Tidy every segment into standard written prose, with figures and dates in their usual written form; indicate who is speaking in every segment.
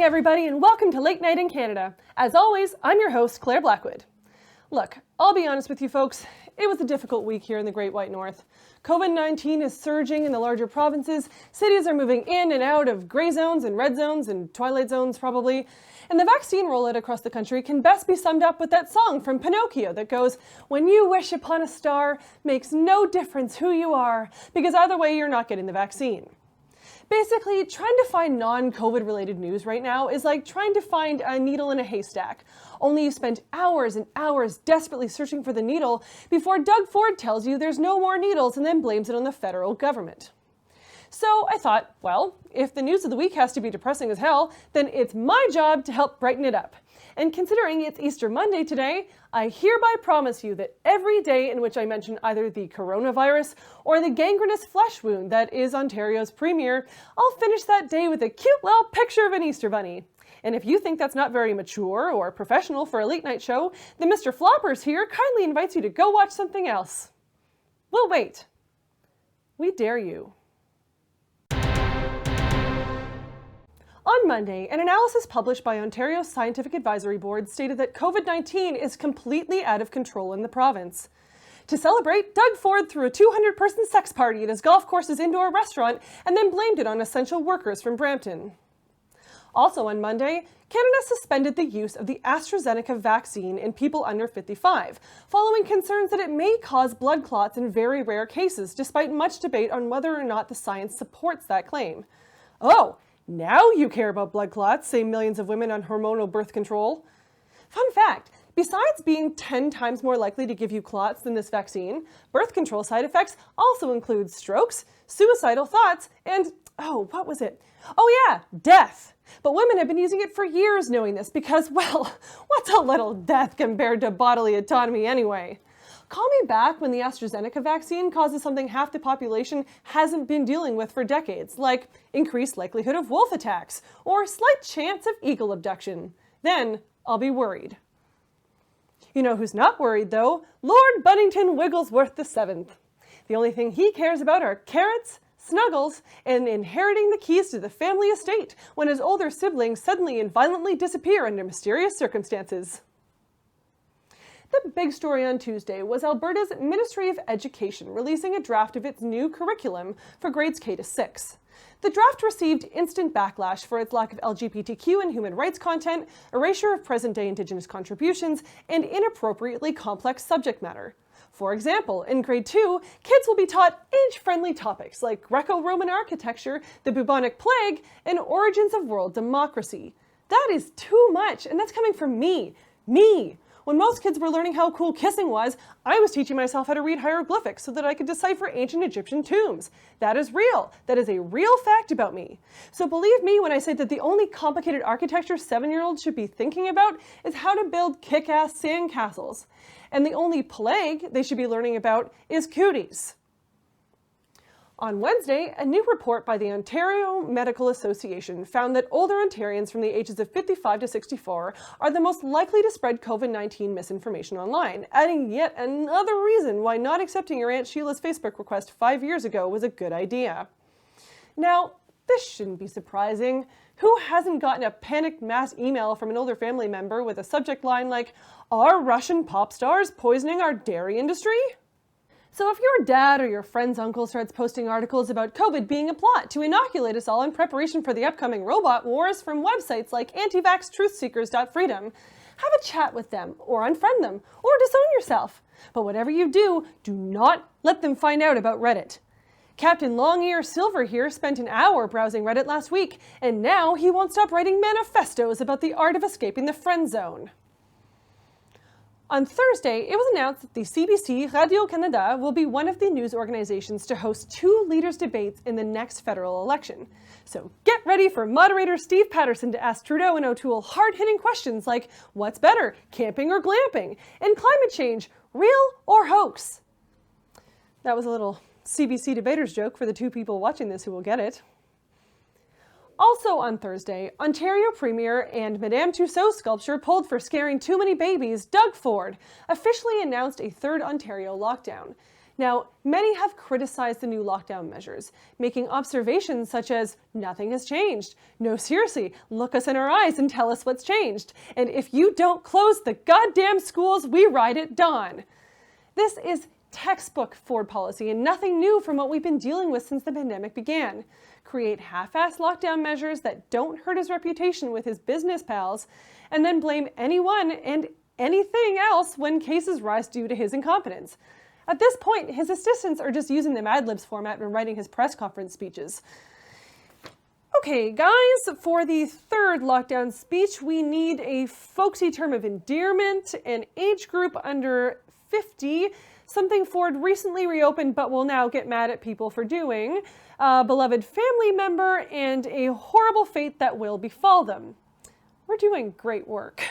Speaker 1: everybody, and welcome to Late Night in Canada. As always, I'm your host, Clare Blackwood. Look, I'll be honest with you folks, it was a difficult week here in the Great White North. COVID-19 is surging in the larger provinces, cities are moving in and out of grey zones and red zones and twilight zones probably, and the vaccine rollout across the country can best be summed up with that song from Pinocchio that goes, "When you wish upon a star, makes no difference who you are, because either way you're not getting the vaccine." Basically, trying to find non-COVID related news right now is like trying to find a needle in a haystack. Only you spend hours and hours desperately searching for the needle before Doug Ford tells you there's no more needles and then blames it on the federal government. So I thought, well, if the news of the week has to be depressing as hell, then it's my job to help brighten it up. And considering it's Easter Monday today, I hereby promise you that every day in which I mention either the coronavirus or the gangrenous flesh wound that is Ontario's premier, I'll finish that day with a cute little picture of an Easter bunny. And if you think that's not very mature or professional for a late night show, then Mr. Floppers here kindly invites you to go watch something else. Well, wait. We dare you. On Monday, an analysis published by Ontario's Scientific Advisory Board stated that COVID-19 is completely out of control in the province. To celebrate, Doug Ford threw a 200-person sex party at his golf course's indoor restaurant and then blamed it on essential workers from Brampton. Also on Monday, Canada suspended the use of the AstraZeneca vaccine in people under 55, following concerns that it may cause blood clots in very rare cases, despite much debate on whether or not the science supports that claim. Oh, now you care about blood clots, say millions of women on hormonal birth control. Fun fact, besides being 10 times more likely to give you clots than this vaccine, birth control side effects also include strokes, suicidal thoughts, and, what was it? Oh yeah, death. But women have been using it for years knowing this because, well, what's a little death compared to bodily autonomy anyway? Call me back when the AstraZeneca vaccine causes something half the population hasn't been dealing with for decades, like increased likelihood of wolf attacks or slight chance of eagle abduction. Then I'll be worried. You know who's not worried, though? Lord Buddington Wigglesworth VII. The only thing he cares about are carrots, snuggles, and inheriting the keys to the family estate when his older siblings suddenly and violently disappear under mysterious circumstances. The big story on Tuesday was Alberta's Ministry of Education releasing a draft of its new curriculum for grades K to 6. The draft received instant backlash for its lack of LGBTQ and human rights content, erasure of present-day Indigenous contributions, and inappropriately complex subject matter. For example, in grade 2, kids will be taught age-friendly topics like Greco-Roman architecture, the bubonic plague, and origins of world democracy. That is too much, and that's coming from me. When most kids were learning how cool kissing was, I was teaching myself how to read hieroglyphics so that I could decipher ancient Egyptian tombs. That is real. That is a real fact about me. So believe me when I say that the only complicated architecture 7-year-olds should be thinking about is how to build kick-ass sand castles. And the only plague they should be learning about is cooties. On Wednesday, a new report by the Ontario Medical Association found that older Ontarians from the ages of 55 to 64 are the most likely to spread COVID-19 misinformation online, adding yet another reason why not accepting your Aunt Sheila's Facebook request 5 years ago was a good idea. Now, this shouldn't be surprising. Who hasn't gotten a panicked mass email from an older family member with a subject line like, "Are Russian pop stars poisoning our dairy industry?" So if your dad or your friend's uncle starts posting articles about COVID being a plot to inoculate us all in preparation for the upcoming robot wars from websites like antivaxtruthseekers.freedom, have a chat with them or unfriend them or disown yourself. But whatever you do not let them find out about Reddit. Captain Long-Ear Silver here spent an hour browsing Reddit last week, and now he won't stop writing manifestos about the art of escaping the friend zone. On Thursday, it was announced that the CBC Radio-Canada will be one of the news organizations to host 2 leaders' debates in the next federal election. So get ready for moderator Steve Patterson to ask Trudeau and O'Toole hard-hitting questions like, what's better, camping or glamping? And climate change, real or hoax? That was a little CBC debaters joke for the 2 people watching this who will get it. Also on Thursday, Ontario Premier and Madame Tussauds sculpture pulled for scaring too many babies, Doug Ford, officially announced a 3rd Ontario lockdown. Now, many have criticized the new lockdown measures, making observations such as, nothing has changed. No, seriously, look us in our eyes and tell us what's changed. And if you don't close the goddamn schools, we ride at dawn. This is textbook Ford policy and nothing new from what we've been dealing with since the pandemic began. Create half-assed lockdown measures that don't hurt his reputation with his business pals, and then blame anyone and anything else when cases rise due to his incompetence. At this point, his assistants are just using the Mad Libs format when writing his press conference speeches. Okay, guys, for the third lockdown speech, we need a folksy term of endearment, an age group under 50, something Ford recently reopened but will now get mad at people for doing, a beloved family member, and a horrible fate that will befall them. We're doing great work.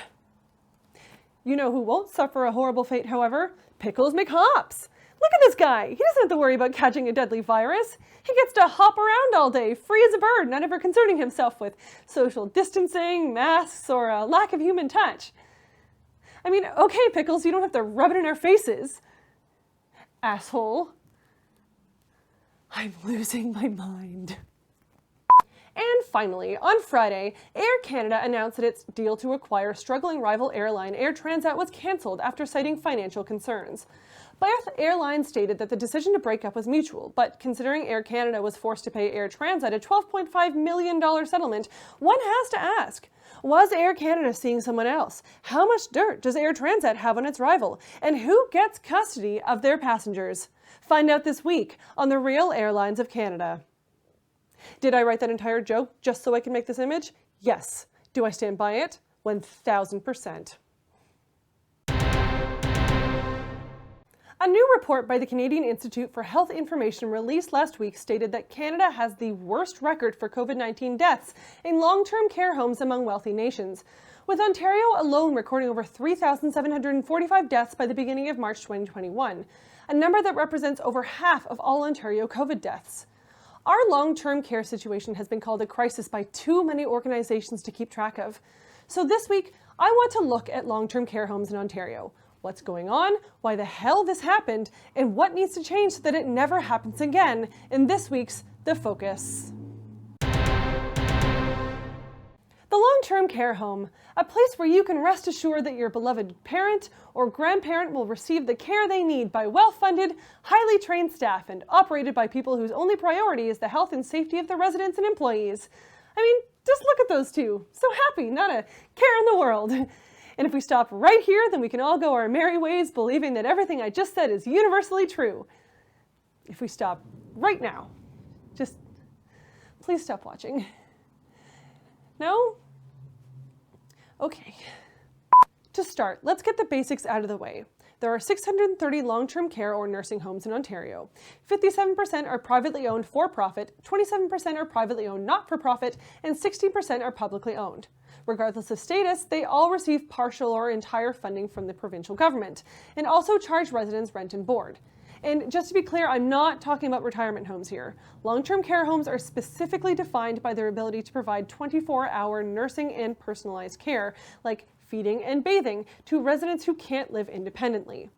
Speaker 1: You know who won't suffer a horrible fate, however? Pickles McHops. Look at this guy. He doesn't have to worry about catching a deadly virus. He gets to hop around all day, free as a bird, not ever concerning himself with social distancing, masks, or a lack of human touch. I mean, okay, Pickles, you don't have to rub it in our faces. Asshole. I'm losing my mind. And finally, on Friday, Air Canada announced that its deal to acquire struggling rival airline Air Transat was cancelled after citing financial concerns. Both airlines stated that the decision to break up was mutual, but considering Air Canada was forced to pay Air Transat a $12.5 million settlement, one has to ask, was Air Canada seeing someone else? How much dirt does Air Transat have on its rival? And who gets custody of their passengers? Find out this week on the Real Airlines of Canada. Did I write that entire joke just so I can make this image? Yes. Do I stand by it? 1000%. A new report by the Canadian Institute for Health Information released last week stated that Canada has the worst record for COVID-19 deaths in long-term care homes among wealthy nations, with Ontario alone recording over 3,745 deaths by the beginning of March 2021, a number that represents over half of all Ontario COVID deaths. Our long-term care situation has been called a crisis by too many organizations to keep track of. So this week, I want to look at long-term care homes in Ontario. What's going on, why the hell this happened, and what needs to change so that it never happens again in this week's The Focus. The long-term care home, a place where you can rest assured that your beloved parent or grandparent will receive the care they need by well-funded, highly trained staff and operated by people whose only priority is the health and safety of the residents and employees. I mean, just look at those two. So happy, not a care in the world. And if we stop right here, then we can all go our merry ways believing that everything I just said is universally true. If we stop right now, just please stop watching. No? Okay. To start, let's get the basics out of the way. There are 630 long-term care or nursing homes in Ontario. 57% are privately owned for-profit, 27% are privately owned not-for-profit, and 16% are publicly owned. Regardless of status, they all receive partial or entire funding from the provincial government, and also charge residents rent and board. And just to be clear, I'm not talking about retirement homes here. Long-term care homes are specifically defined by their ability to provide 24-hour nursing and personalized care, like feeding and bathing, to residents who can't live independently.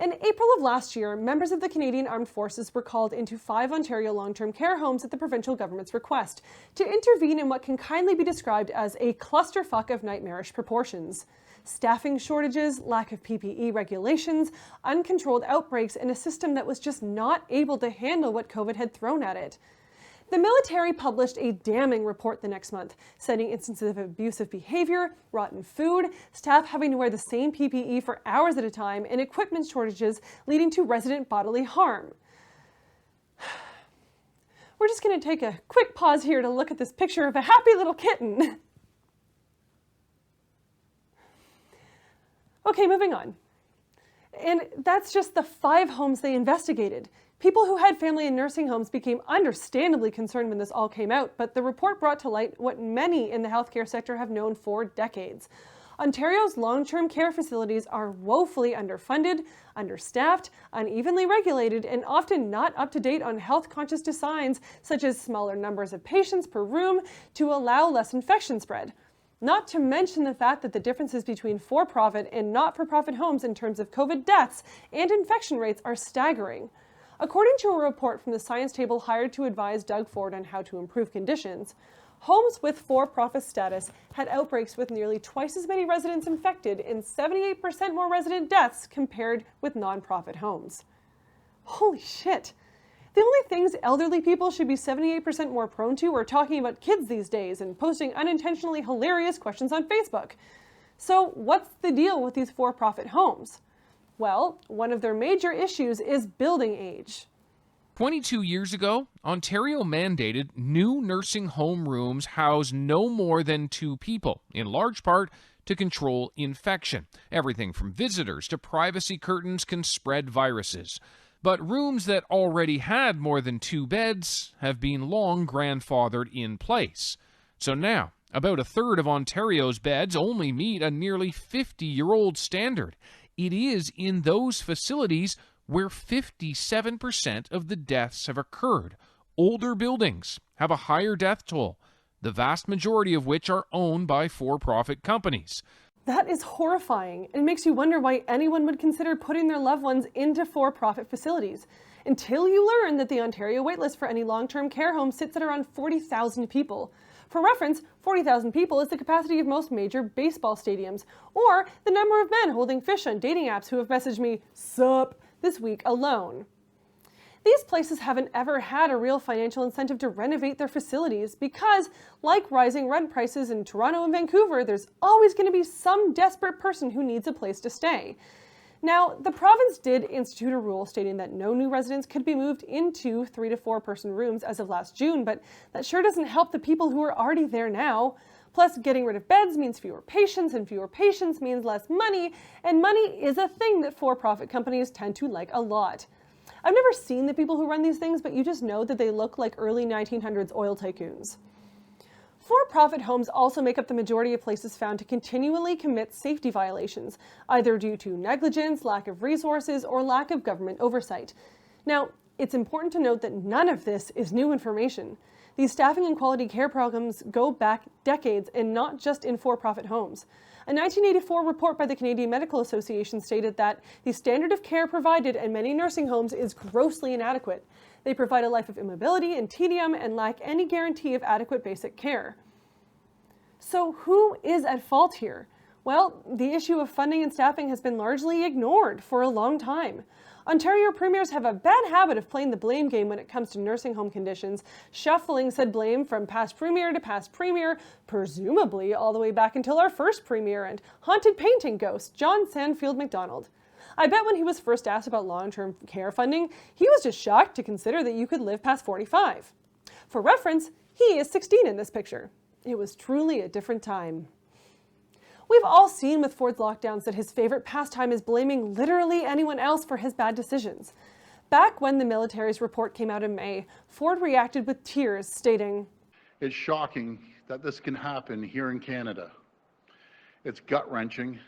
Speaker 1: In April of last year, members of the Canadian Armed Forces were called into 5 Ontario long-term care homes at the provincial government's request to intervene in what can kindly be described as a clusterfuck of nightmarish proportions. Staffing shortages, lack of PPE regulations, uncontrolled outbreaks, and a system that was just not able to handle what COVID had thrown at it. The military published a damning report the next month, citing instances of abusive behavior, rotten food, staff having to wear the same PPE for hours at a time, and equipment shortages leading to resident bodily harm. We're just going to take a quick pause here to look at this picture of a happy little kitten. Okay, moving on. And that's just the 5 homes they investigated. People who had family in nursing homes became understandably concerned when this all came out, but the report brought to light what many in the healthcare sector have known for decades. Ontario's long-term care facilities are woefully underfunded, understaffed, unevenly regulated, and often not up to date on health-conscious designs such as smaller numbers of patients per room to allow less infection spread. Not to mention the fact that the differences between for-profit and not-for-profit homes in terms of COVID deaths and infection rates are staggering. According to a report from the science table hired to advise Doug Ford on how to improve conditions, homes with for-profit status had outbreaks with nearly twice as many residents infected and 78% more resident deaths compared with non-profit homes. Holy shit! The only things elderly people should be 78% more prone to are talking about kids these days and posting unintentionally hilarious questions on Facebook. So what's the deal with these for-profit homes? Well, one of their major issues is building age.
Speaker 2: 22 years ago, Ontario mandated new nursing home rooms house no more than 2 people, in large part to control infection. Everything from visitors to privacy curtains can spread viruses. But rooms that already had more than 2 beds have been long grandfathered in place. So now, about a third of Ontario's beds only meet a nearly 50-year-old standard. It is in those facilities where 57% of the deaths have occurred. Older buildings have a higher death toll, the vast majority of which are owned by for-profit companies.
Speaker 1: That is horrifying and makes you wonder why anyone would consider putting their loved ones into for-profit facilities, until you learn that the Ontario waitlist for any long-term care home sits at around 40,000 people. For reference, 40,000 people is the capacity of most major baseball stadiums, or the number of men holding fish on dating apps who have messaged me, "Sup," this week alone. These places haven't ever had a real financial incentive to renovate their facilities because, like rising rent prices in Toronto and Vancouver, there's always going to be some desperate person who needs a place to stay. Now, the province did institute a rule stating that no new residents could be moved into 3 to 4 person rooms as of last June, but that sure doesn't help the people who are already there now. Plus, getting rid of beds means fewer patients, and fewer patients means less money, and money is a thing that for-profit companies tend to like a lot. I've never seen the people who run these things, but you just know that they look like early 1900s oil tycoons. For-profit homes also make up the majority of places found to continually commit safety violations, either due to negligence, lack of resources, or lack of government oversight. Now, it's important to note that none of this is new information. These staffing and quality care problems go back decades and not just in for-profit homes. A 1984 report by the Canadian Medical Association stated that the standard of care provided in many nursing homes is grossly inadequate. They provide a life of immobility and tedium and lack any guarantee of adequate basic care. So who is at fault here? Well, the issue of funding and staffing has been largely ignored for a long time. Ontario premiers have a bad habit of playing the blame game when it comes to nursing home conditions, shuffling said blame from past premier to past premier, presumably all the way back until our first premier and haunted painting ghost, John Sandfield MacDonald. I bet when he was first asked about long-term care funding, he was just shocked to consider that you could live past 45. For reference, he is 16 in this picture. It was truly a different time. We've all seen with Ford's lockdowns that his favorite pastime is blaming literally anyone else for his bad decisions. Back when the military's report came out in May, Ford reacted with tears, stating,
Speaker 3: "It's shocking that this can happen here in Canada. It's gut-wrenching,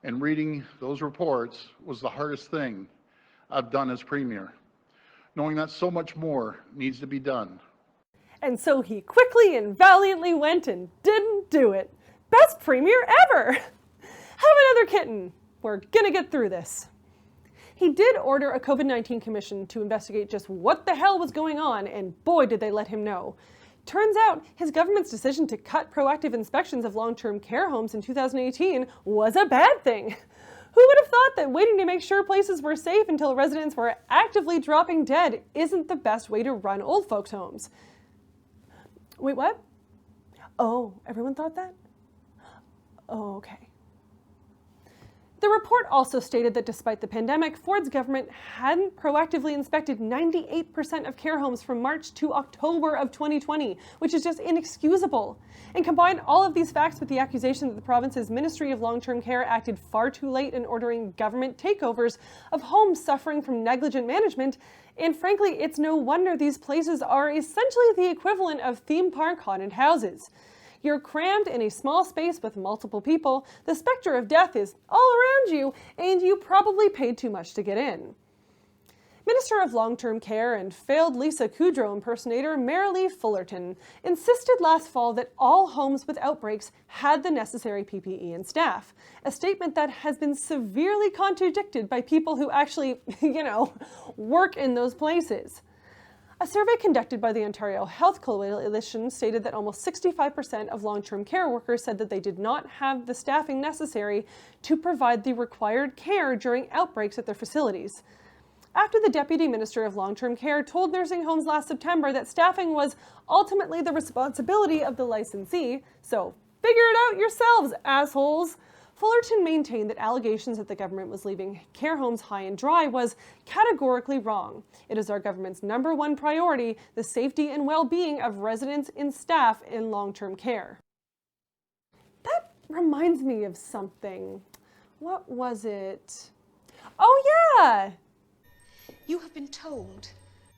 Speaker 3: and reading those reports was the hardest thing I've done as Premier, knowing that so much more needs to be done."
Speaker 1: And so he quickly and valiantly went and didn't do it. Best premier ever! Have another kitten. We're gonna get through this. He did order a COVID-19 commission to investigate just what the hell was going on, and boy did they let him know. Turns out his government's decision to cut proactive inspections of long-term care homes in 2018 was a bad thing. Who would have thought that waiting to make sure places were safe until residents were actively dropping dead isn't the best way to run old folks' homes? Wait, what? Oh, everyone thought that? Oh, okay. The report also stated that despite the pandemic, Ford's government hadn't proactively inspected 98% of care homes from March to October of 2020, which is just inexcusable. And combine all of these facts with the accusation that the province's Ministry of Long-Term Care acted far too late in ordering government takeovers of homes suffering from negligent management, and frankly, it's no wonder these places are essentially the equivalent of theme park haunted houses. You're crammed in a small space with multiple people, the specter of death is all around you, and you probably paid too much to get in. Minister of Long-Term Care and failed Lisa Kudrow impersonator Marilee Fullerton insisted last fall that all homes with outbreaks had the necessary PPE and staff, a statement that has been severely contradicted by people who actually, work in those places. A survey conducted by the Ontario Health Coalition stated that almost 65% of long-term care workers said that they did not have the staffing necessary to provide the required care during outbreaks at their facilities. After the Deputy Minister of Long-Term Care told nursing homes last September that staffing was ultimately the responsibility of the licensee, so figure it out yourselves, assholes, Fullerton maintained that allegations that the government was leaving care homes high and dry was categorically wrong. It is our government's number one priority, the safety and well-being of residents and staff in long-term care. That reminds me of something. What was it? Oh yeah!
Speaker 4: You have been told.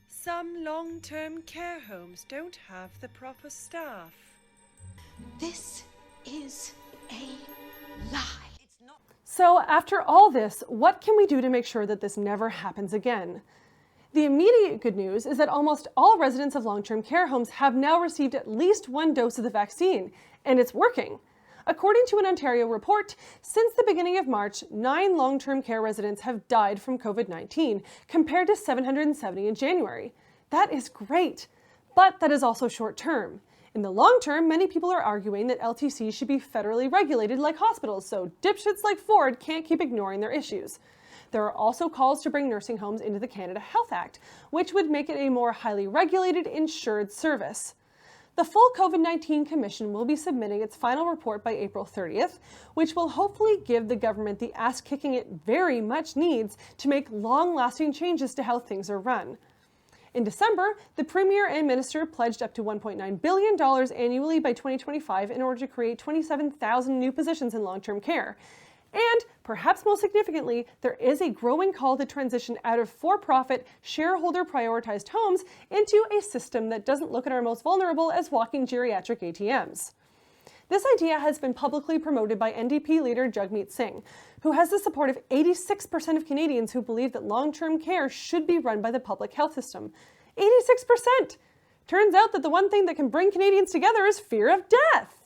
Speaker 5: Some long-term care homes don't have the proper staff.
Speaker 4: This is a lie.
Speaker 1: So after all this, what can we do to make sure that this never happens again? The immediate good news is that almost all residents of long-term care homes have now received at least one dose of the vaccine, and it's working. According to an Ontario report, since the beginning of March, 9 long-term care residents have died from COVID-19, compared to 770 in January. That is great, but that is also short-term. In the long term, many people are arguing that LTCs should be federally regulated like hospitals, so dipshits like Ford can't keep ignoring their issues. There are also calls to bring nursing homes into the Canada Health Act, which would make it a more highly regulated, insured service. The full COVID-19 Commission will be submitting its final report by April 30th, which will hopefully give the government the ass-kicking it very much needs to make long-lasting changes to how things are run. In December, the Premier and Minister pledged up to $1.9 billion annually by 2025 in order to create 27,000 new positions in long-term care. And, perhaps most significantly, there is a growing call to transition out of for-profit, shareholder-prioritized homes into a system that doesn't look at our most vulnerable as walking geriatric ATMs. This idea has been publicly promoted by NDP leader Jagmeet Singh, who has the support of 86% of Canadians who believe that long-term care should be run by the public health system. 86%! Turns out that the one thing that can bring Canadians together is fear of death.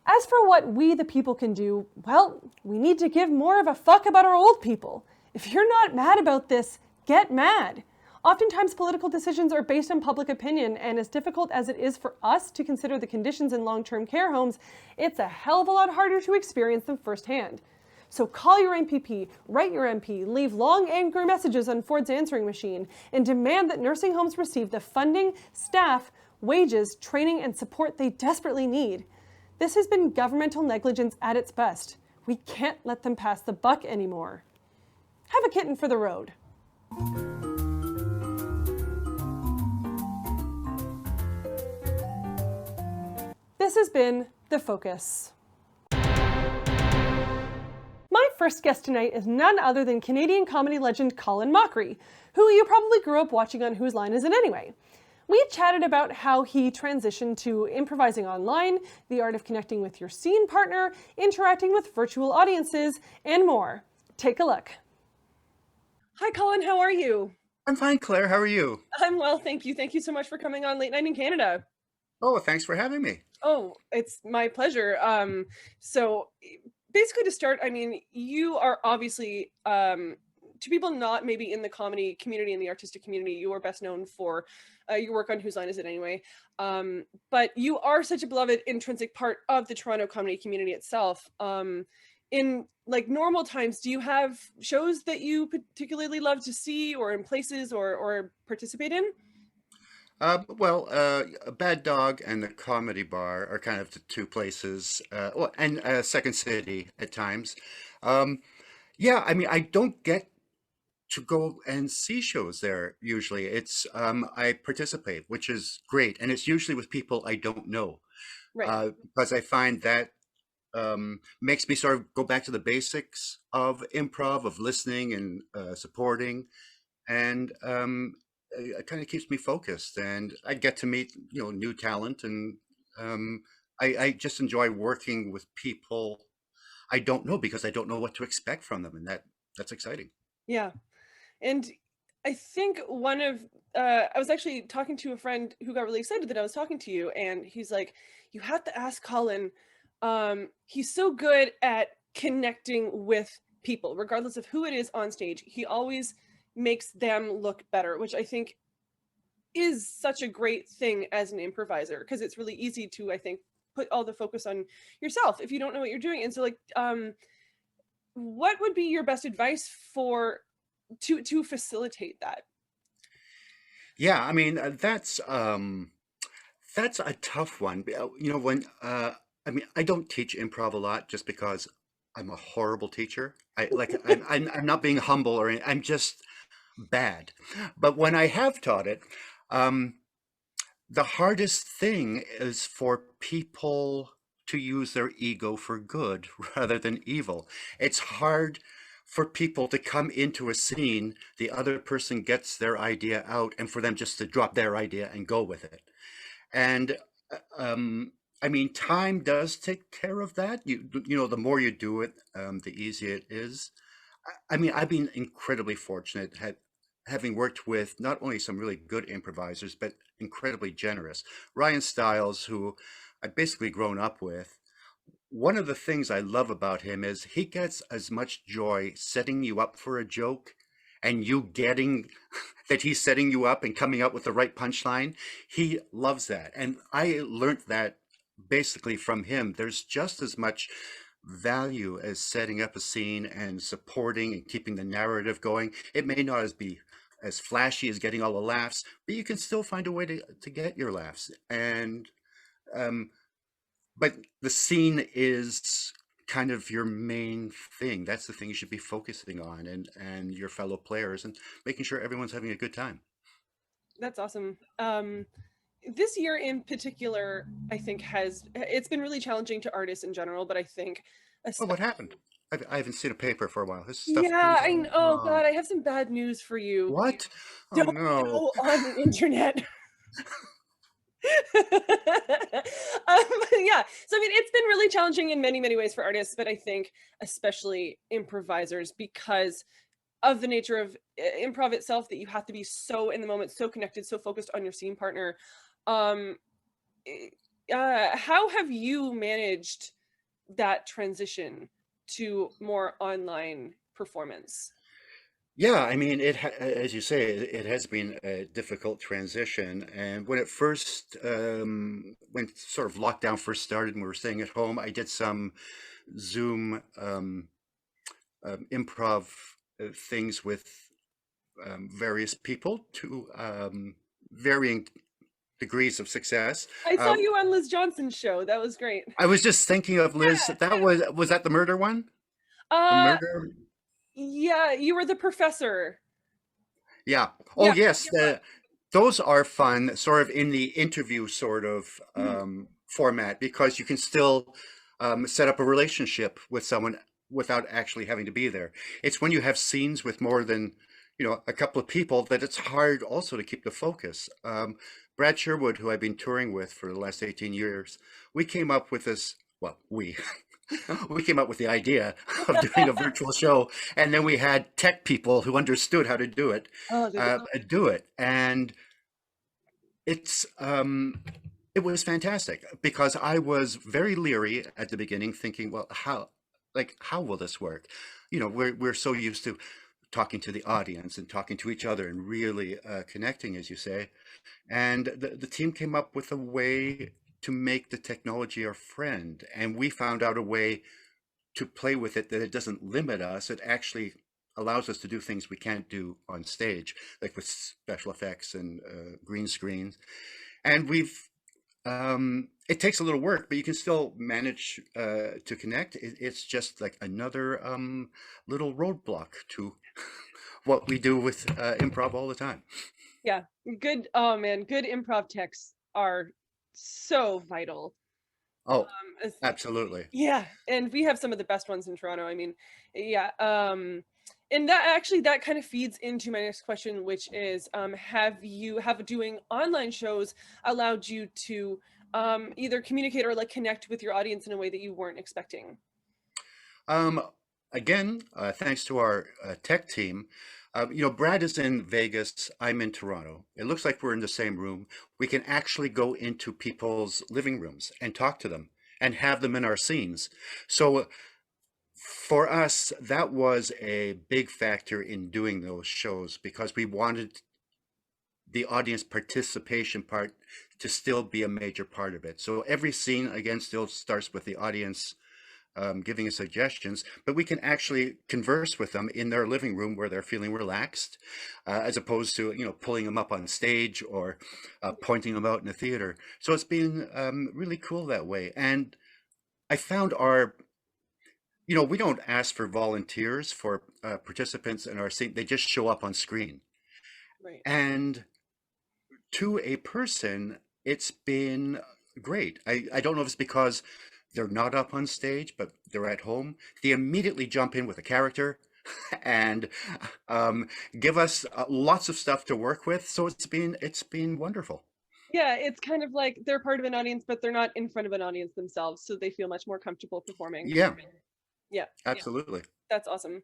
Speaker 1: As for what we the people can do, well, we need to give more of a fuck about our old people. If you're not mad about this, get mad. Oftentimes political decisions are based on public opinion, and as difficult as it is for us to consider the conditions in long-term care homes, it's a hell of a lot harder to experience them firsthand. So call your MPP, write your MP, leave long angry messages on Ford's answering machine, and demand that nursing homes receive the funding, staff, wages, training, and support they desperately need. This has been governmental negligence at its best. We can't let them pass the buck anymore. Have a kitten for the road. This has been The Focus. My first guest tonight is none other than Canadian comedy legend Colin Mochrie, who you probably grew up watching on Whose Line Is It Anyway? We chatted about how he transitioned to improvising online, the art of connecting with your scene partner, interacting with virtual audiences, and more. Take a look. Hi, Colin. How are you?
Speaker 6: I'm fine, Claire. How are you?
Speaker 1: I'm well, thank you. Thank you so much for coming on Late Night in Canada.
Speaker 6: Oh, thanks for having me.
Speaker 1: Oh, it's my pleasure. So basically to start, I mean, you are obviously, to people not maybe in the comedy community and the artistic community, you are best known for your work on Whose Line Is It Anyway? But you are such a beloved intrinsic part of the Toronto comedy community itself. In like normal times, do you have shows that you particularly love to see or in places or participate in?
Speaker 6: Bad Dog and the Comedy Bar are kind of the two places, and Second City at times. I mean, I don't get to go and see shows there usually. It's I participate, which is great, and it's usually with people I don't know,
Speaker 1: Right.
Speaker 6: because I find that makes me sort of go back to the basics of improv, of listening and supporting, and it kind of keeps me focused. And I get to meet new talent, and I just enjoy working with people I don't know because I don't know what to expect from them, and that's exciting.
Speaker 1: Yeah. And I think one of I was actually talking to a friend who got really excited that I was talking to you, and he's like, "You have to ask Colin. He's so good at connecting with people, regardless of who it is on stage. He always makes them look better," which I think is such a great thing as an improviser, because it's really easy to, I think, put all the focus on yourself if you don't know what you're doing. And so, like, what would be your best advice for to facilitate that?
Speaker 6: Yeah, I mean, that's a tough one. You know, when I mean, I don't teach improv a lot just because I'm a horrible teacher. I'm not being humble or I'm just bad. But when I have taught it, um, the hardest thing is for people to use their ego for good rather than evil. It's hard for people to come into a scene, the other person gets their idea out, and for them just to drop their idea and go with it. And I mean, time does take care of that. You know, the more you do it, the easier it is. I mean, I've been incredibly fortunate having worked with not only some really good improvisers, but incredibly generous. Ryan Stiles, who I've basically grown up with, one of the things I love about him is he gets as much joy setting you up for a joke and you getting that he's setting you up and coming up with the right punchline. He loves that. And I learned that basically from him. There's just as much value as setting up a scene and supporting and keeping the narrative going. It may not be as flashy as getting all the laughs, but you can still find a way to get your laughs. And um, but the scene is kind of your main thing. That's the thing you should be focusing on, and your fellow players, and making sure everyone's having a good time.
Speaker 1: That's awesome. This year in particular, I think it's been really challenging to artists in general, but I think,
Speaker 6: Oh, what happened? I haven't seen a paper for a while. This stuff been
Speaker 1: yeah, I
Speaker 6: going
Speaker 1: know. Oh
Speaker 6: on.
Speaker 1: God, I have some bad news for you.
Speaker 6: What? Oh
Speaker 1: Don't
Speaker 6: no.
Speaker 1: go on the internet. Yeah, so I mean, it's been really challenging in many, many ways for artists, but I think especially improvisers, because of the nature of improv itself, that you have to be so in the moment, so connected, so focused on your scene partner. Um, eh, how have you managed that transition to more online performance?
Speaker 6: Yeah, I mean, as you say, it has been a difficult transition. And when it first, when sort of lockdown first started and we were staying at home, I did some Zoom improv things with various people to varying degrees of success.
Speaker 1: I saw
Speaker 6: Um,
Speaker 1: you on Liz Johnson's show. That was great.
Speaker 6: I was just thinking of Liz. That was that the murder one? The
Speaker 1: Uh,
Speaker 6: murder?
Speaker 1: yeah, you were the professor.
Speaker 6: Yeah. Oh,
Speaker 1: Yeah.
Speaker 6: yes. Those are fun, sort of in the interview sort of
Speaker 1: Mhm.
Speaker 6: format, because you can still set up a relationship with someone without actually having to be there. It's when you have scenes with more than, you know, a couple of people that it's hard also to keep the focus. Brad Sherwood, who I've been touring with for the last 18 years, we came up with this, well, we came up with the idea of doing a virtual show, and then we had tech people who understood how to do it,
Speaker 1: Oh,
Speaker 6: do it, and it's it was fantastic because I was very leery at the beginning, thinking, well, how will this work? You know, we're so used to talking to the audience and talking to each other and really connecting, as you say. And the team came up with a way to make the technology our friend. And we found out a way to play with it that it doesn't limit us. It actually allows us to do things we can't do on stage, like with special effects and green screens. And it takes a little work, but you can still manage to connect. It's just like another little roadblock to what we do with improv all the time.
Speaker 1: yeah. Good. Oh man, good improv texts are so vital.
Speaker 6: Oh,
Speaker 1: Um,
Speaker 6: absolutely.
Speaker 1: Yeah, and we have some of the best ones in Toronto. I mean, yeah, and that actually that kind of feeds into my next question, which is, have doing online shows allowed you to either communicate or like connect with your audience in a way that you weren't expecting?
Speaker 6: Um, Again, thanks to our tech team, Brad is in Vegas. I'm in Toronto. It looks like we're in the same room. We can actually go into people's living rooms and talk to them and have them in our scenes. So for us, that was a big factor in doing those shows because we wanted the audience participation part to still be a major part of it. So every scene, again, still starts with the audience giving us suggestions, but we can actually converse with them in their living room where they're feeling relaxed, as opposed to, pulling them up on stage or pointing them out in the theater. So it's been really cool that way. And I found we don't ask for volunteers for participants in our scene. They just show up on screen.
Speaker 1: Right.
Speaker 6: And to a person, it's been great. I don't know if it's because they're not up on stage, but they're at home. They immediately jump in with a character and give us lots of stuff to work with. So it's been wonderful.
Speaker 1: Yeah, it's kind of like they're part of an audience, but they're not in front of an audience themselves, so they feel much more comfortable performing.
Speaker 6: Yeah,
Speaker 1: Yeah,
Speaker 6: absolutely.
Speaker 1: that's awesome.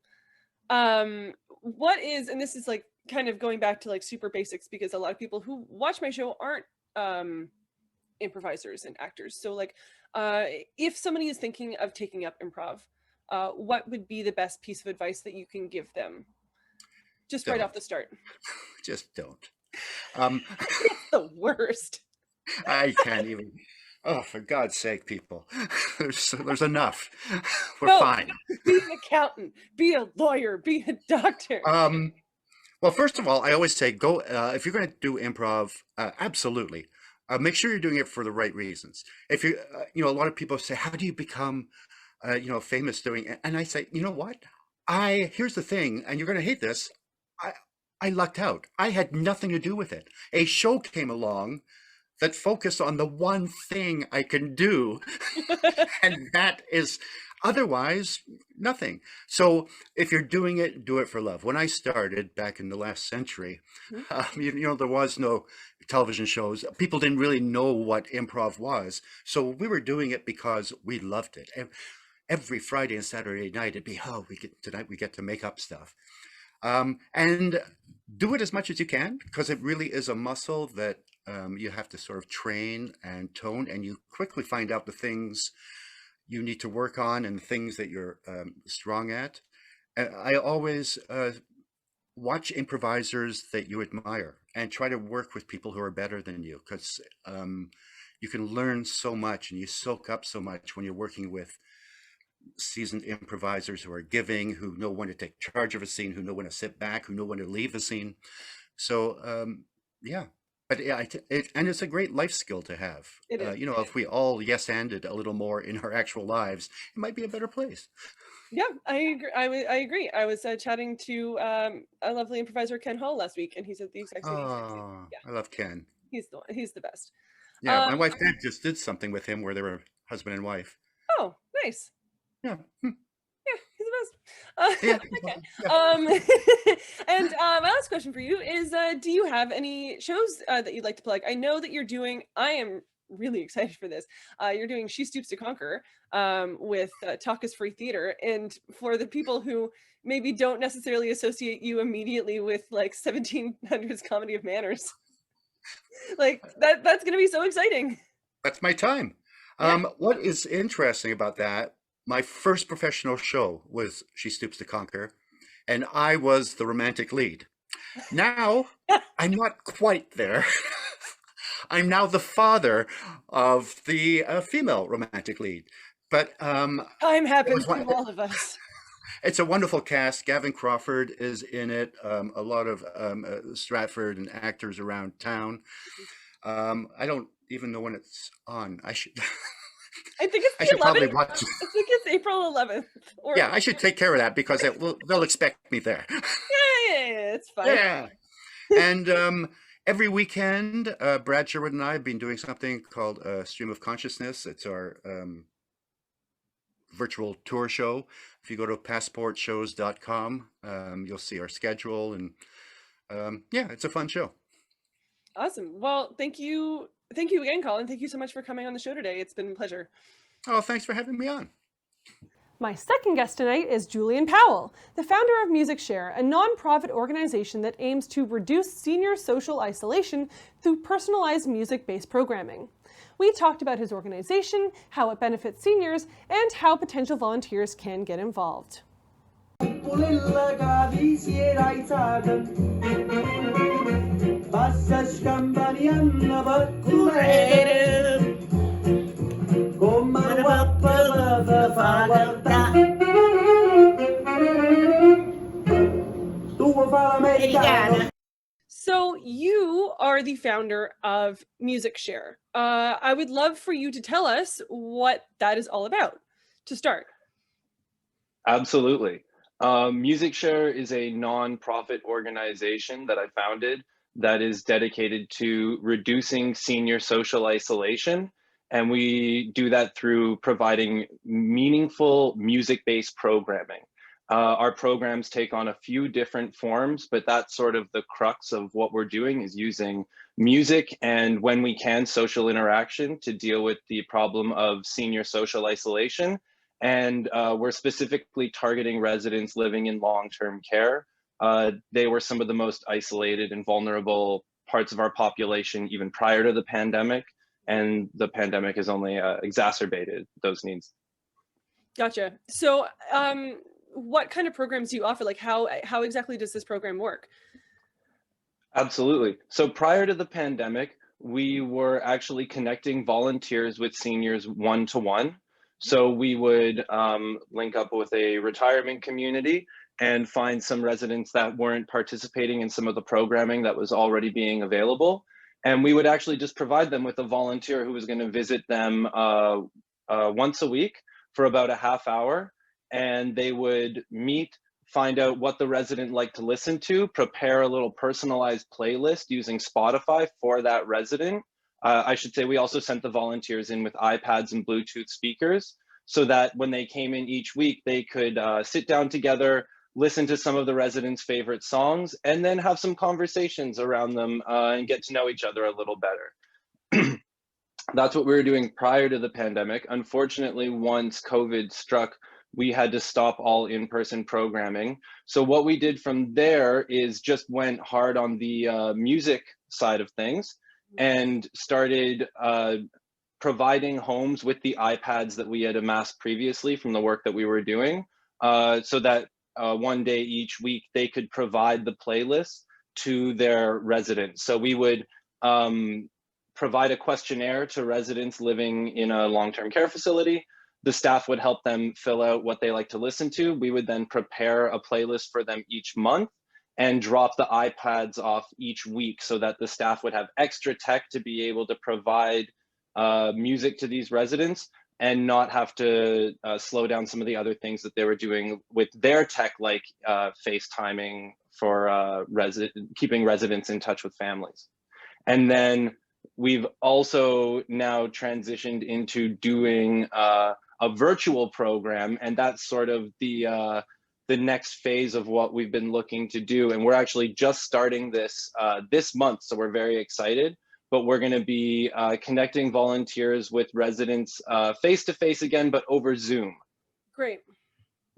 Speaker 1: What is, and this is like kind of going back to like super basics, because a lot of people who watch my show aren't improvisers and actors. So like, if somebody is thinking of taking up improv, what would be the best piece of advice that you can give them? Just right off the start.
Speaker 6: Just don't.
Speaker 1: It's the worst.
Speaker 6: I can't even. Oh, for God's sake, people. There's enough. We're
Speaker 1: No,
Speaker 6: fine.
Speaker 1: Be an accountant, be a lawyer, be a doctor.
Speaker 6: Well, first of all, I always say go, if you're going to do improv, absolutely. Make sure you're doing it for the right reasons. If you, a lot of people say, how do you become, famous doing it? And I say, you know what? Here's the thing, and you're going to hate this. I lucked out. I had nothing to do with it. A show came along that focused on the one thing I can do, and that is otherwise nothing. So if you're doing it, do it for love. When I started back in the last century, there was no television shows. People didn't really know what improv was. So we were doing it because we loved it. Every Friday and Saturday night, it'd be, tonight we get to make up stuff. And do it as much as you can, because it really is a muscle that you have to sort of train and tone, and you quickly find out the things you need to work on and things that you're strong at. And I always watch improvisers that you admire and try to work with people who are better than you, because you can learn so much and you soak up so much when you're working with seasoned improvisers who are giving, who know when to take charge of a scene, who know when to sit back, who know when to leave the scene. So yeah, but and it's a great life skill to have.
Speaker 1: It is.
Speaker 6: If we all yes-anded a little more in our actual lives, it might be a better place.
Speaker 1: Yeah, I agree. I agree. I was chatting to a lovely improviser, Ken Hall, last week, and he said the exact same thing.
Speaker 6: Oh,
Speaker 1: Yeah,
Speaker 6: I love Ken.
Speaker 1: he's the best.
Speaker 6: Yeah, my wife Dad just did something with him where they were husband and wife.
Speaker 1: Oh, nice.
Speaker 6: Yeah.
Speaker 1: Yeah, he's the best.
Speaker 6: Yeah.
Speaker 1: Okay. And my last question for you is, do you have any shows that you'd like to plug? I know that you're doing, I am really excited for this. You're doing She Stoops to Conquer with Talk is Free Theater. And for the people who maybe don't necessarily associate you immediately with like 1700s comedy of manners, like that's going to be so exciting.
Speaker 6: That's my time.
Speaker 1: Yeah.
Speaker 6: What is interesting about that, my first professional show was She Stoops to Conquer, and I was the romantic lead. Now, I'm not quite there. I'm now the father of the female romantic lead. But
Speaker 1: Time happens to all of us.
Speaker 6: it's a wonderful cast. Gavin Crawford is in it. A lot of Stratford and actors around town. I don't even know when it's on. I should.
Speaker 1: I think it's
Speaker 6: I should probably
Speaker 1: 11th.
Speaker 6: watch.
Speaker 1: I think it's April 11th.
Speaker 6: Yeah, I should take care of that because they'll expect me there.
Speaker 1: Yeah, it's fine.
Speaker 6: Yeah. And every weekend, Brad Sherwood and I have been doing something called Stream of Consciousness. It's our virtual tour show. If you go to passportshows.com, you'll see our schedule. And yeah, it's a fun show.
Speaker 1: Awesome. Well, thank you. Thank you again, Colin. Thank you so much for coming on the show today. It's been a pleasure.
Speaker 6: Oh, thanks for having me on.
Speaker 1: My second guest tonight is Julian Powell, the founder of MusicShare, a non-profit organization that aims to reduce senior social isolation through personalized music-based programming. We talked about his organization, how it benefits seniors, and how potential volunteers can get involved. So you are the founder of MusicShare. I would love for you to tell us what that is all about, to start.
Speaker 7: Absolutely. MusicShare is a non-profit organization that I founded that is dedicated to reducing senior social isolation. And we do that through providing meaningful music-based programming. Our programs take on a few different forms, but that's sort of the crux of what we're doing, is using music and, when we can, social interaction to deal with the problem of senior social isolation. And we're specifically targeting residents living in long-term care. They were some of the most isolated and vulnerable parts of our population even prior to the pandemic, and the pandemic has only exacerbated those needs.
Speaker 1: Gotcha. So what kind of programs do you offer? Like how exactly does this program work?
Speaker 7: Absolutely. So prior to the pandemic, we were actually connecting volunteers with seniors one-to-one. So we would link up with a retirement community and find some residents that weren't participating in some of the programming that was already being available. And we would actually just provide them with a volunteer who was going to visit them once a week for about a half hour. And they would meet, find out what the resident liked to listen to, prepare a little personalized playlist using Spotify for that resident. I should say we also sent the volunteers in with iPads and Bluetooth speakers so that when they came in each week, they could sit down together, listen to some of the residents' favorite songs, and then have some conversations around them and get to know each other a little better. That's what we were doing prior to the pandemic. Unfortunately, once COVID struck, we had to stop all in-person programming. So what we did from there is just went hard on the music side of things and started providing homes with the iPads that we had amassed previously from the work that we were doing, so that one day each week they could provide the playlist to their residents. So we would provide a questionnaire to residents living in a long-term care facility. The staff would help them fill out what they like to listen to. We would then prepare a playlist for them each month and drop the iPads off each week so that the staff would have extra tech to be able to provide music to these residents and not have to slow down some of the other things that they were doing with their tech, like FaceTiming for keeping residents in touch with families. And then we've also now transitioned into doing a virtual program, and that's sort of the next phase of what we've been looking to do. And we're actually just starting this this month, so we're very excited. But we're going to be connecting volunteers with residents face-to-face again, but over Zoom.
Speaker 1: Great.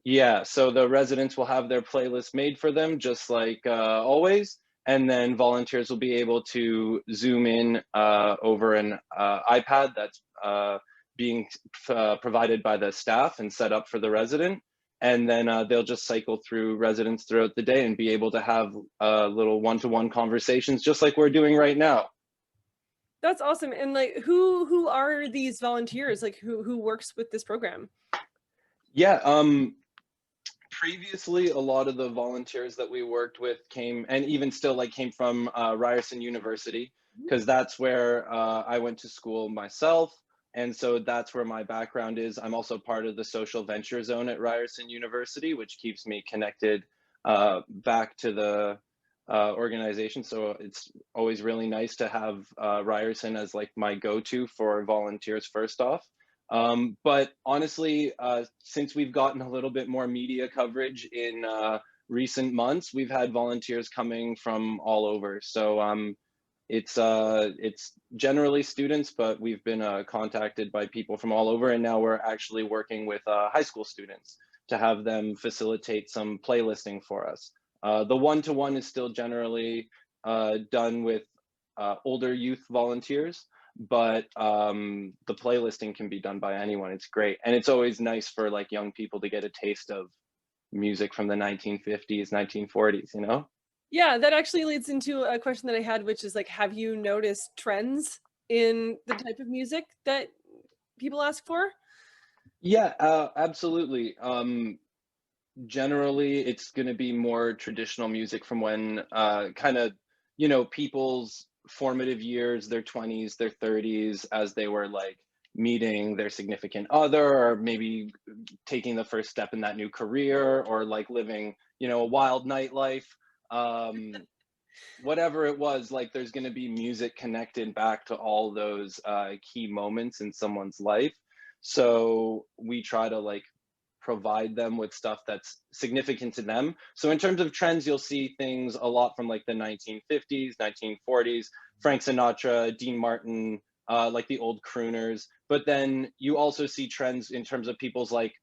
Speaker 7: Yeah, so the residents will have their playlist made for them, just like always. And then volunteers will be able to Zoom in over an iPad that's being provided by the staff and set up for the resident. And then they'll just cycle through residents throughout the day and be able to have little one-to-one conversations, just like we're doing right now.
Speaker 1: That's awesome. And like, who are these volunteers? Like, who works with this program?
Speaker 7: Yeah, previously, a lot of the volunteers that we worked with came, and even still, like, came from Ryerson University, because that's where I went to school myself. And so that's where my background is. I'm also part of the social venture zone at Ryerson University, which keeps me connected back to the organization. So it's always really nice to have Ryerson as like my go-to for volunteers first off. But honestly, since we've gotten a little bit more media coverage in recent months, we've had volunteers coming from all over. So it's generally students, but we've been contacted by people from all over, and now we're actually working with high school students to have them facilitate some playlisting for us. The one-to-one is still generally done with older youth volunteers, but the playlisting can be done by anyone. It's great, and it's always nice for like young people to get a taste of music from the 1950s, 1940s, you know?
Speaker 1: Yeah, that actually leads into a question that I had, which is like, have you noticed trends in the type of music that people ask for?
Speaker 7: Yeah, absolutely. Generally, it's going to be more traditional music from when kind of, you know, people's formative years, their 20s, their 30s, as they were like meeting their significant other, or maybe taking the first step in that new career, or like living, you know, a wild nightlife. Whatever it was, like there's going to be music connected back to all those key moments in someone's life. So we try to like provide them with stuff that's significant to them. So in terms of trends, you'll see things a lot from like the 1950s, 1940s, Frank Sinatra, Dean Martin, like the old crooners. But then you also see trends in terms of people's like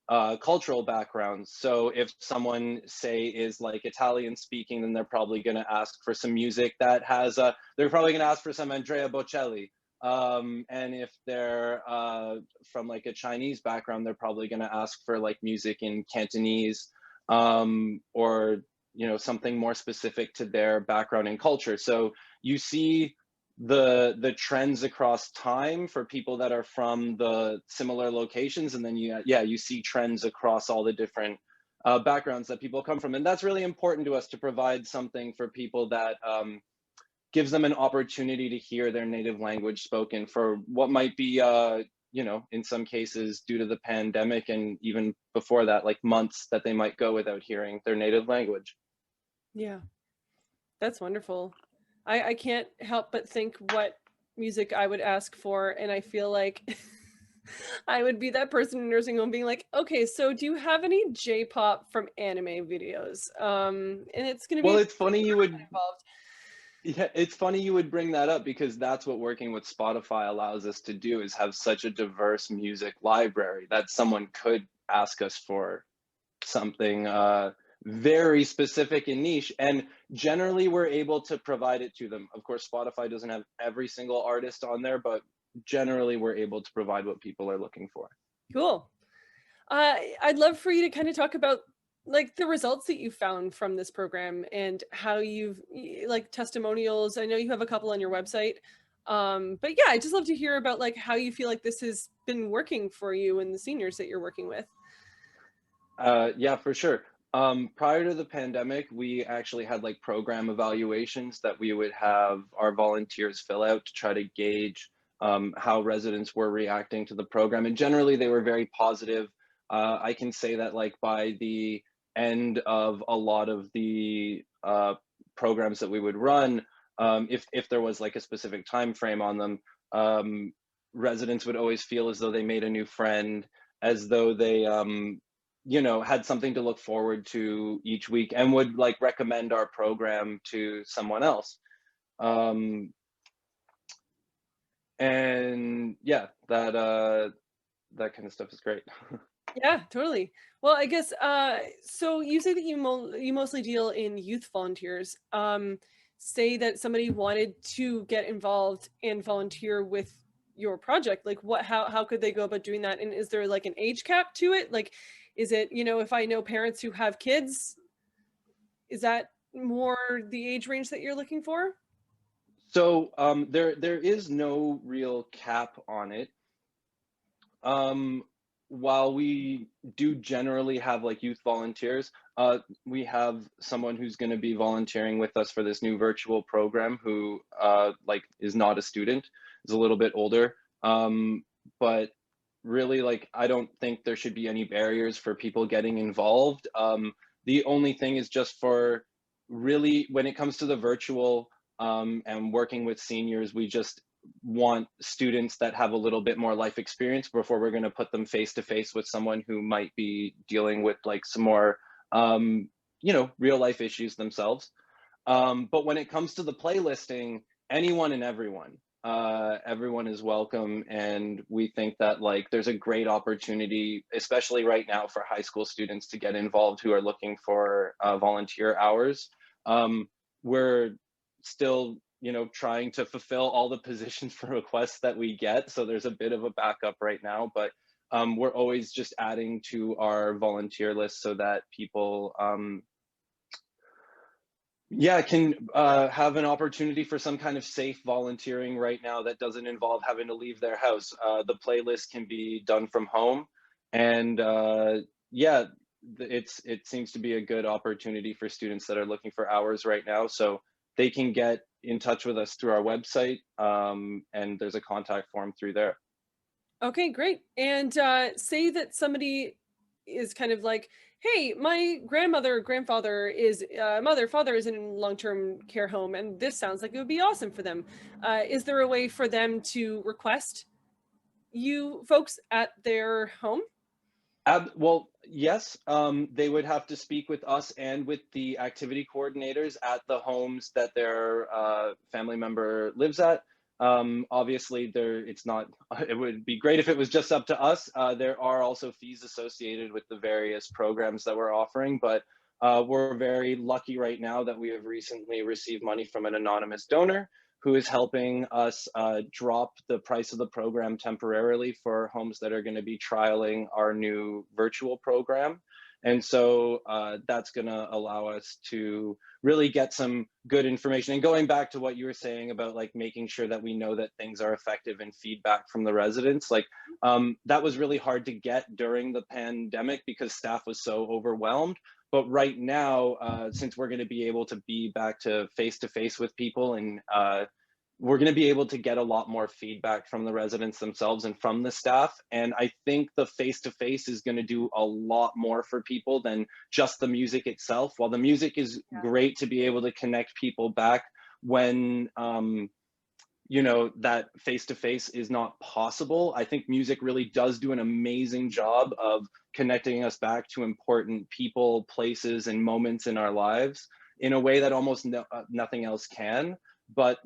Speaker 7: cultural backgrounds. So if someone, say, is like Italian speaking, then they're probably going to ask for some music that has, they're probably going to ask for some Andrea Bocelli. And if they're from like a Chinese background, they're probably going to ask for like music in Cantonese, or, you know, something more specific to their background and culture. So you see the trends across time for people that are from the similar locations, and then you see trends across all the different backgrounds that people come from. And that's really important to us, to provide something for people that gives them an opportunity to hear their native language spoken for what might be, you know, in some cases due to the pandemic, and even before that, like months that they might go without hearing their native language.
Speaker 1: Yeah, that's wonderful. I can't help but think what music I would ask for, and I feel like I would be that person in nursing home being like, okay, so do you have any J-pop from anime videos? And it's gonna be
Speaker 7: Well, it's funny you would
Speaker 1: involved.
Speaker 7: Yeah, it's funny you would bring that up, because that's what working with Spotify allows us to do, is have such a diverse music library that someone could ask us for something very specific and niche, and generally we're able to provide it to them. Of course, Spotify doesn't have every single artist on there, but generally we're able to provide what people are looking for.
Speaker 1: Cool. I'd love for you to kind of talk about like the results that you found from this program, and how you've like testimonials. I know you have a couple on your website. But yeah, I'd just love to hear about like how you feel like this has been working for you and the seniors that you're working with.
Speaker 7: Yeah, for sure. Prior to the pandemic, we actually had like program evaluations that we would have our volunteers fill out to try to gauge how residents were reacting to the program. And generally, they were very positive. I can say that like by the end of a lot of the programs that we would run, if there was like a specific time frame on them, residents would always feel as though they made a new friend, as though they you know, had something to look forward to each week, and would like recommend our program to someone else. And yeah, that kind of stuff is great.
Speaker 1: Yeah, totally. Well, I guess so you say that you mostly deal in youth volunteers. Say that somebody wanted to get involved and volunteer with your project. Like how could they go about doing that? And is there like an age cap to it? Like, is it, you know, if I know parents who have kids, is that more the age range that you're looking for?
Speaker 7: So there is no real cap on it. While we do generally have like youth volunteers, we have someone who's going to be volunteering with us for this new virtual program, who like is not a student, is a little bit older. But really, like, I don't think there should be any barriers for people getting involved. The only thing is just for really, when it comes to the virtual and working with seniors, we just want students that have a little bit more life experience before we're going to put them face to face with someone who might be dealing with like some more you know, real life issues themselves. But when it comes to the playlisting, anyone and everyone. Everyone is welcome, and we think that like there's a great opportunity, especially right now, for high school students to get involved who are looking for volunteer hours. We're still, trying to fulfill all the positions for requests that we get, so there's a bit of a backup right now, but we're always just adding to our volunteer list so that people can have an opportunity for some kind of safe volunteering right now that doesn't involve having to leave their house. The playlist can be done from home, and it seems to be a good opportunity for students that are looking for hours right now. So they can get in touch with us through our website, and there's a contact form through there.
Speaker 1: Okay, great. And say that somebody is kind of like, hey, my grandmother, grandfather is, father is in a long-term care home, and this sounds like it would be awesome for them. Is there a way for them to request you folks at their home?
Speaker 7: Well, yes, they would have to speak with us and with the activity coordinators at the homes that their family member lives at. Obviously, it would be great if it was just up to us. There are also fees associated with the various programs that we're offering, but we're very lucky right now that we have recently received money from an anonymous donor who is helping us drop the price of the program temporarily for homes that are going to be trialing our new virtual program. And so that's going to allow us to really get some good information. And going back to what you were saying about like making sure that we know that things are effective and feedback from the residents, like that was really hard to get during the pandemic because staff was so overwhelmed. But right now, since we're going to be able to be back to face with people, and we're going to be able to get a lot more feedback from the residents themselves and from the staff. And I think the face-to-face is going to do a lot more for people than just the music itself. While the music is great to be able to connect people back when, that face-to-face is not possible, I think music really does do an amazing job of connecting us back to important people, places, and moments in our lives in a way that almost nothing else can. But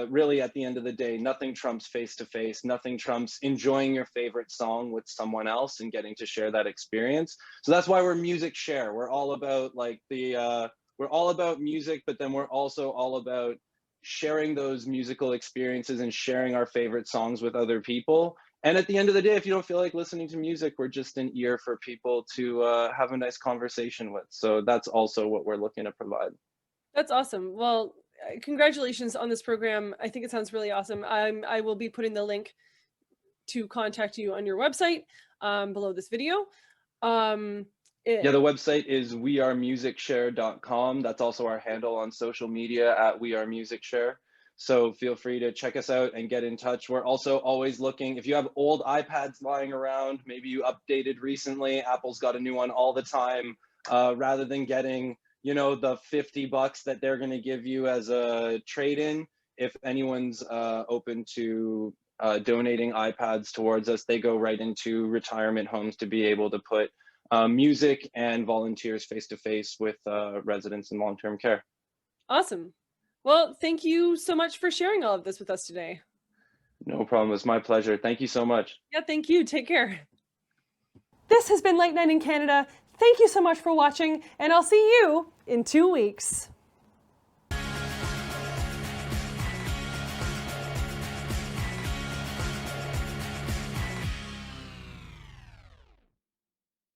Speaker 7: really, at the end of the day, nothing trumps face-to-face, nothing trumps enjoying your favorite song with someone else and getting to share that experience. So that's why we're Music Share. We're all about we're all about music, but then we're also all about sharing those musical experiences and sharing our favorite songs with other people. And at the end of the day, if you don't feel like listening to music, we're just an ear for people to have a nice conversation with. So that's also what we're looking to provide.
Speaker 1: That's awesome. Well, congratulations on this program. I think it sounds really awesome. I will be putting the link to contact you on your website below this video. The
Speaker 7: website is wearemusicshare.com. That's also our handle on social media at wearemusicshare. So feel free to check us out and get in touch. We're also always looking, if you have old iPads lying around, maybe you updated recently, Apple's got a new one all the time, rather than getting the $50 that they're going to give you as a trade-in. If anyone's open to donating iPads towards us, they go right into retirement homes to be able to put music and volunteers face-to-face with residents in long-term care.
Speaker 1: Awesome. Well, thank you so much for sharing all of this with us today.
Speaker 7: No problem. It's my pleasure. Thank you so much.
Speaker 1: Yeah, thank you. Take care. This has been Late Night in Canada. Thank you so much for watching, and I'll see you in 2 weeks.